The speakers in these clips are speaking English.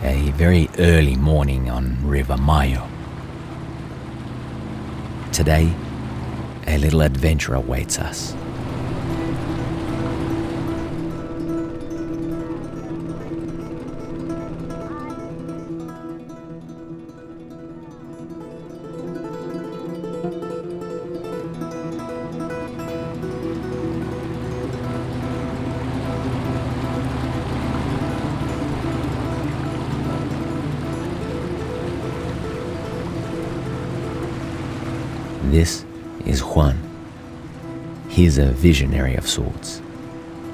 A very early morning on River Mayo. Today, a little adventure awaits us. This is Juan. He's a visionary of sorts.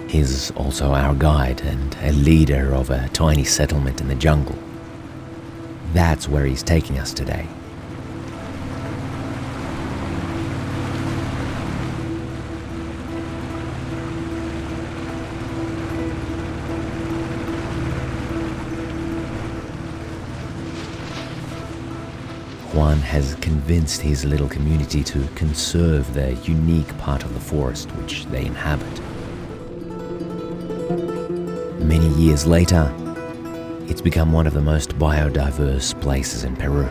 He's also our guide and a leader of a tiny settlement in the jungle. That's where he's taking us today. Juan has convinced his little community to conserve the unique part of the forest which they inhabit. Many years later, it's become one of the most biodiverse places in Peru.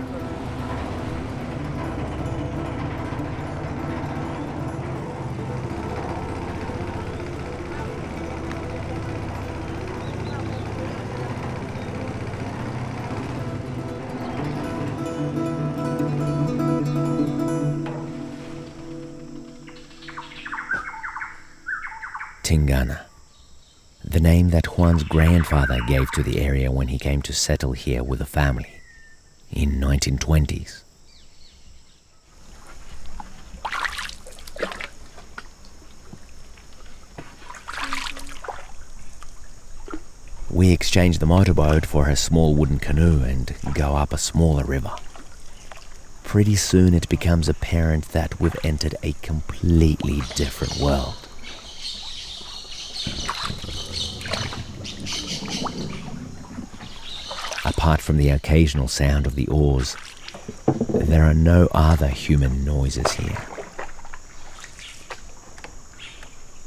Tingana, the name that Juan's grandfather gave to the area when he came to settle here with a family in 1920s. We exchange the motorboat for a small wooden canoe and go up a smaller river. Pretty soon it becomes apparent that we've entered a completely different world. Apart from the occasional sound of the oars, there are no other human noises here.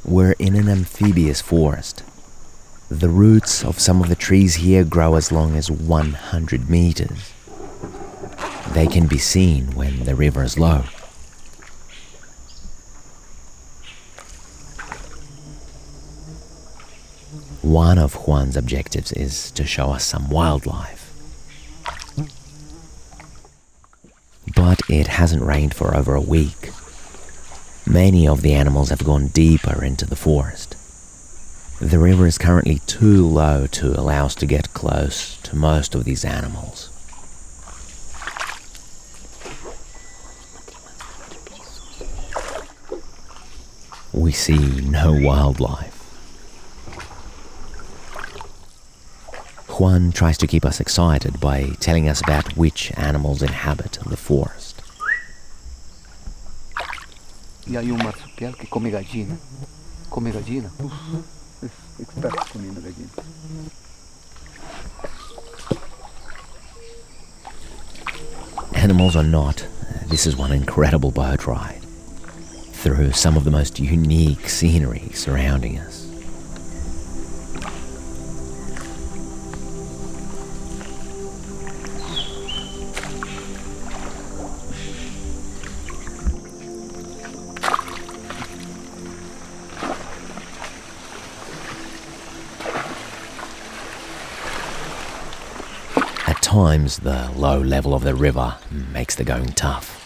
We're in an amphibious forest. The roots of some of the trees here grow as long as 100 meters. They can be seen when the river is low. One of Juan's objectives is to show us some wildlife. But it hasn't rained for over a week. Many of the animals have gone deeper into the forest. The river is currently too low to allow us to get close to most of these animals. We see no wildlife. Juan tries to keep us excited by telling us about which animals inhabit the forest. Y hay un marsupial que come gallina. Come gallina. Es experto comiendo gallina. Animals or not, this is one incredible boat ride through some of the most unique scenery surrounding us. At times, the low level of the river makes the going tough.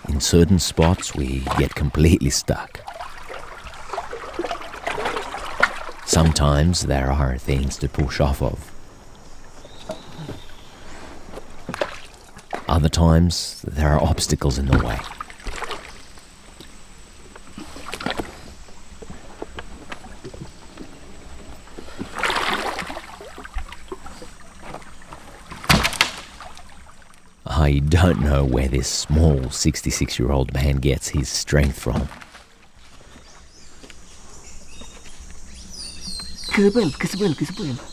In certain spots, we get completely stuck. Sometimes there are things to push off of. Other times, there are obstacles in the way. I don't know where this small 66-year-old man gets his strength from. Que se vuelve.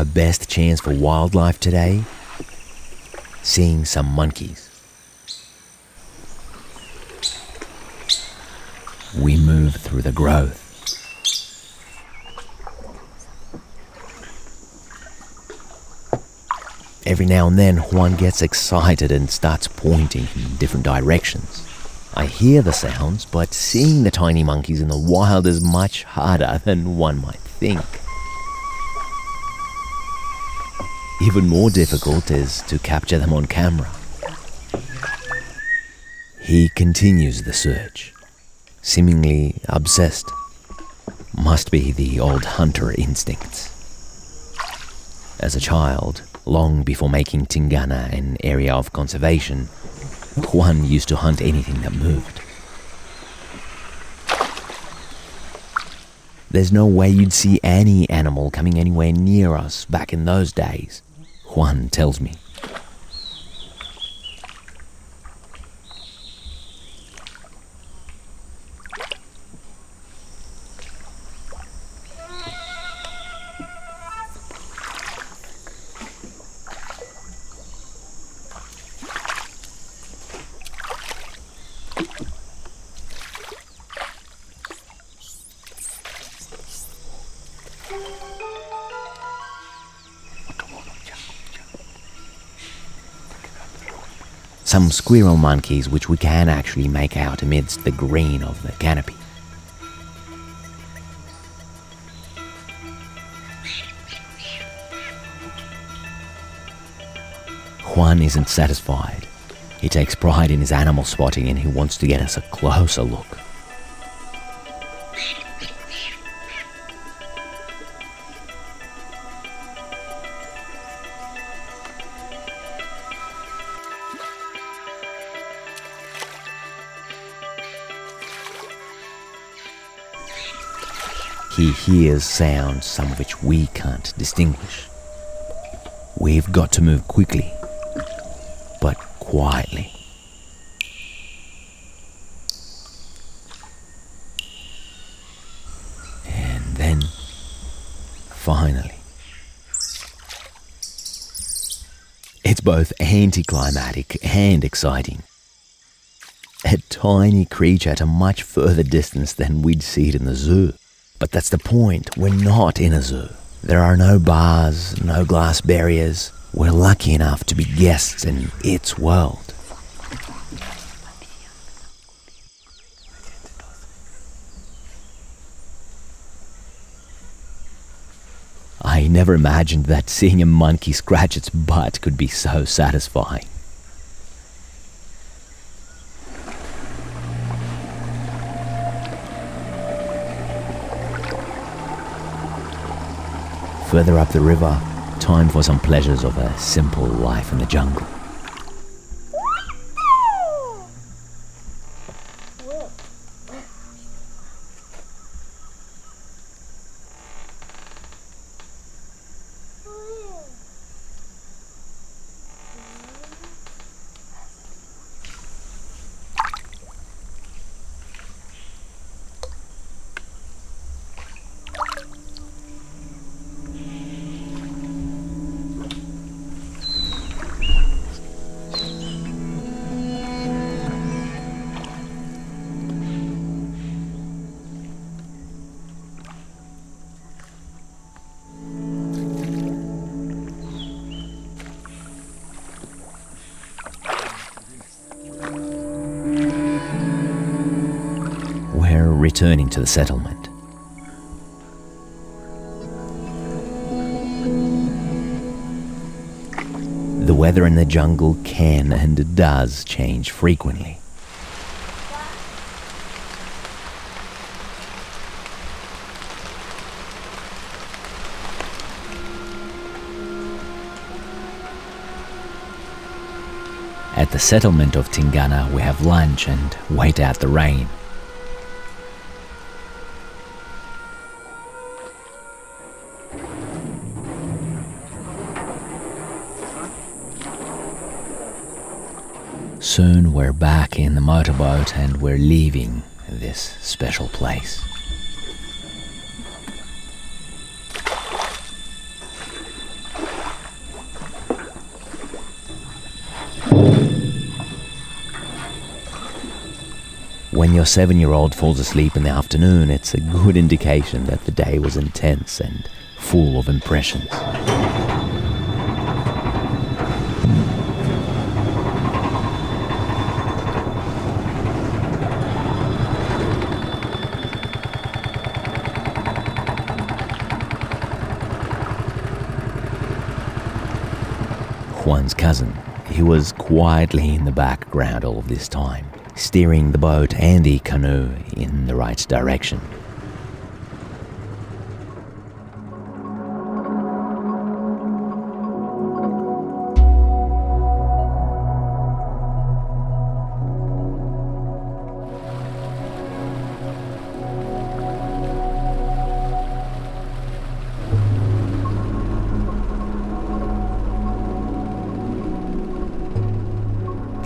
our best chance for wildlife today? Seeing some monkeys. We move through the growth. Every now and then, Juan gets excited and starts pointing in different directions. I hear the sounds, but seeing the tiny monkeys in the wild is much harder than one might think. Even more difficult is to capture them on camera. He continues the search, seemingly obsessed. Must be the old hunter instincts. As a child, long before making Tingana an area of conservation, Juan used to hunt anything that moved. There's no way you'd see any animal coming anywhere near us back in those days, Juan tells me. Some squirrel monkeys which we can actually make out amidst the green of the canopy. Juan isn't satisfied. He takes pride in his animal spotting and he wants to get us a closer look. He hears sounds, some of which we can't distinguish. We've got to move quickly, but quietly. And then, finally, it's both anticlimactic and exciting. A tiny creature at a much further distance than we'd see it in the zoo. But that's the point, we're not in a zoo. There are no bars, no glass barriers. We're lucky enough to be guests in its world. I never imagined that seeing a monkey scratch its butt could be so satisfying. Further up the river, time for some pleasures of a simple life in the jungle. Returning to the settlement. The weather in the jungle can and does change frequently. At the settlement of Tingana, we have lunch and wait out the rain. Soon we're back in the motorboat and we're leaving this special place. When your 7-year-old falls asleep in the afternoon, it's a good indication that the day was intense and full of impressions. Juan's cousin, he was quietly in the background all of this time, steering the boat and the canoe in the right direction.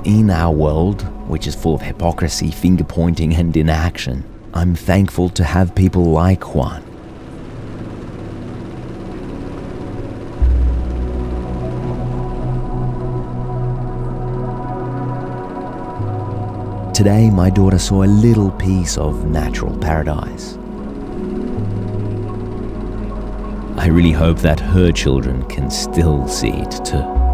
In our world, which is full of hypocrisy, finger-pointing and inaction, I'm thankful to have people like Juan. Today, my daughter saw a little piece of natural paradise. I really hope that her children can still see it too.